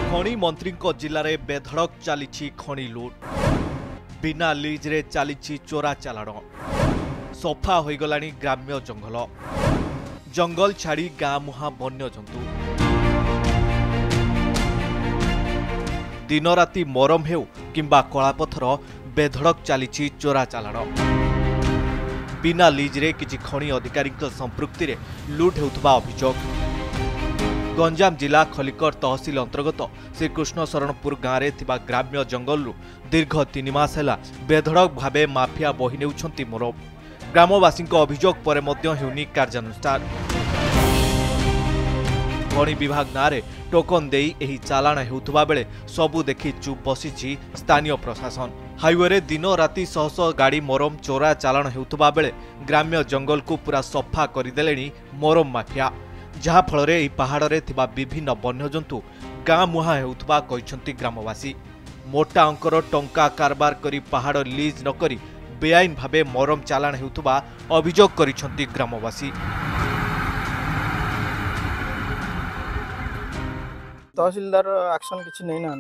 खणी मंत्री जिले में बेधड़क चली खणी लुट बिना लीज्रे चली चोरा चालाण सफा हो गला ग्राम्य जंगल जंगल छाड़ी गाँ मुहां वन्य जंतु दिन राति मरम हेउ किंबा कलापथर बेधड़क चली चोरा चालाण बिना लीज्रे किछि खणी अधिकारी संपृक्ति रे लुट हेउथबा अभियोग गंजाम जिला खलिकर तहसिल अंतर्गत श्रीकृष्ण शरणपुर गाँव में ग्राम्य जंगल दीर्घ 3 मास है बेधड़क भावे माफिया बही नेउछंती मोरम ग्रामवासी अभियोग पर हेउनी कार्यानुष्ठान खणी विभाग नारे टोकन देई एही चालाण हेउथबा बेले सबु देखि चुप बसिछि स्थानीय प्रशासन हाईवे रे दिन राति शह शह गाड़ी मोरम चोरा चालाण हेउथबा बेले ग्राम्य जंगल को पूरा सफा करदेलेनी मोरम माफिया जहा फल पहाड़ रे थिबा विभिन्न वन्यजंतु गाँ मुहां हेउथबा कहिसंती ग्रामवासी मोटा अंकर टंका कारबार करी पहाड़ लीज न करी बेआईन भावे मोरम चालाण हेउथबा अभियोग करिसंती ग्रामवासी। तहसीलदार एक्शन किसी नहीं ना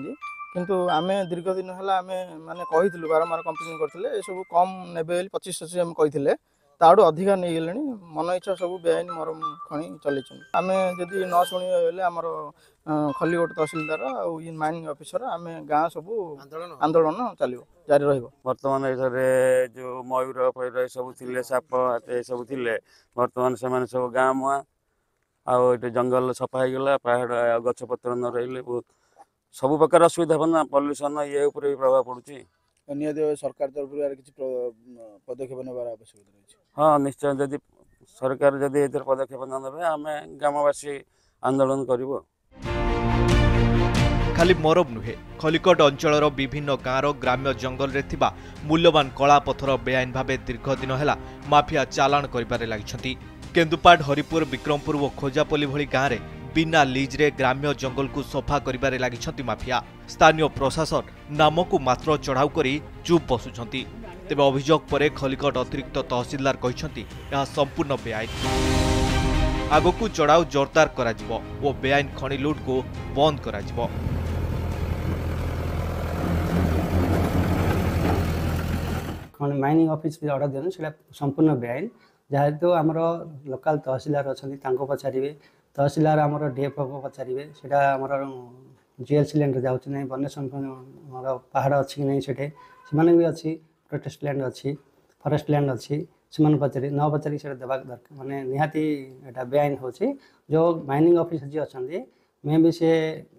किंतु आमे दीर्घ दिन है आमे माने कहिथिलु बारंबार कंप्लेन करथिले ए सब कम नेबे 2500 हम कहिथिले ताडू अधिका नहीं गेलेनी मन इच्छा सब बेआईन मरम खणी चली आमे जदि न शुणी बेले हमर खलीकोट तहसीलदार और माइनिंग ऑफिसर आमे गाँ सब आंदोलन चलियो जारी रहिबो। वर्तमान एथरे जो मयूर फयूर सब थिले साप ए सब थिले वर्तमान से माने सब गाँ मुआ आउ ये जंगल सफा हो गला पहाड़ गछपत्र न रही बहुत सब प्रकार असुविधा बना पल्यूसन ये उपरे प्रभाव पड़ुची नियत सरकार तरफ किसी पदक्षेप नेबार आवश्यकता रही। हाँ निश्चय जदि सरकार जदि ए पदक्षेप न नेबे आमे ग्रामवासी आंदोलन करिवो। खाली मोरम नुहे खलिकोट अंचल विभिन्न गाँव ग्राम्य जंगल रे थिबा मूल्यवान कला पथर बेआईन भावे दीर्घ दिन है माफिया चालाण करिबारे लागिछंती। केन्दुपाड़ हरिपुर विक्रमपुर और खोजापल्ली भली गाँव में बिना लीज्रे ग्राम्य जंगल को सफा करिबारे लागिछंती माफिया स्थानीय प्रशासन नाम को मात्र चढ़ाऊ करी चुप बसुछंती तेबे अभियोग पर खलिकोट अतिरिक्त तहसीलदार कहिछंती यह संपूर्ण बेआईन आगकू चढ़ाऊ जोरदार कराजिबो ओ बेआईन खणी लुट को बंद कराजिबो। खणी माइनिंग ऑफिस भी ऑर्डर देन सेटा संपूर्ण बेआईन जेहेतु आमर लोकल तहसीलदार अच्छा पचारे तहसीलदार आमर डीएफओ को पचारे से जीएलसी लैंड जाऊँ ना वन्य संपद पहाड़ अच्छी कि नहीं से भी अच्छी प्रोटेस्ट लैंड अच्छी फरेस्ट लैंड अच्छी से पचारे न पचारि से देवा दरकार माने निहाती एटा बेआईन हो जो माइनिंग ऑफिस जी अच्छा मे भी से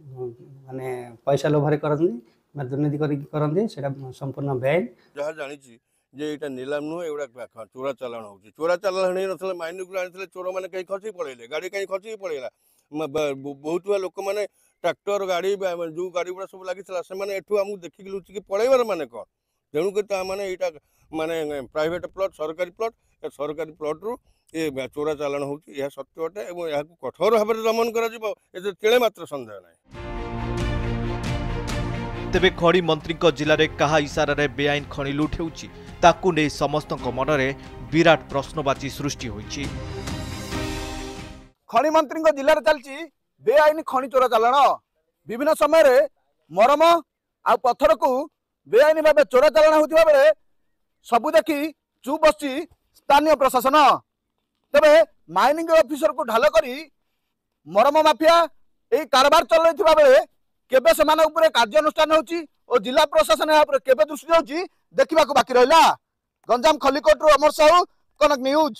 माने पैसा लोभरे करती दुर्नीति करती से संपूर्ण बेआईन जहाँ जानी जे एटा नीलाम नु एवडा चोरा चालाण होची चोरा चालाण नहीं नथले माइनिंग को आनिथले चोर माने कहीं खसी पळेले गाड़ी कहीं खसी पळेला बहुत लोक माने ट्रैक्टर गाड़ी जो गाड़ी गुड़ा सब लागिथला से माने एठू हमु देखि कि लुचि कि पळेबार माने कोन तेणु के ता माने एटा माने प्राइवेट प्लॉट सरकारी प्लॉट रु ए चोरा चालाण होची यह सत्य अटे एवं यह कठोर भाव दमन करा जिवो एते तेळे मात्र संदेह नाही। तेबे खणी मंत्री जिले में कहा इशारा बेआईन खणी लुट हेउची ताकू नै समस्त मनरे विराट प्रश्नवाची सृष्टि होईची। खणी मंत्री जिले में चलती बेआईन खणी चोरा चालाण विभिन्न समय मरम आ पत्थर को बेआईन भाव चोरा चालाण होता बेले सबू देखी चुप बसी स्थानीय प्रशासन तेरे माइनिंग ऑफिसर को ढाल करी मरम माफिया यही कारबार चल बेले केबे समान उपरे कार्यानुष्ठान होची और जिला प्रशासन या केबे दृष्टि होची देखा बाकी रहा। गंजाम खलिकोट अमर साहू कनक न्यूज।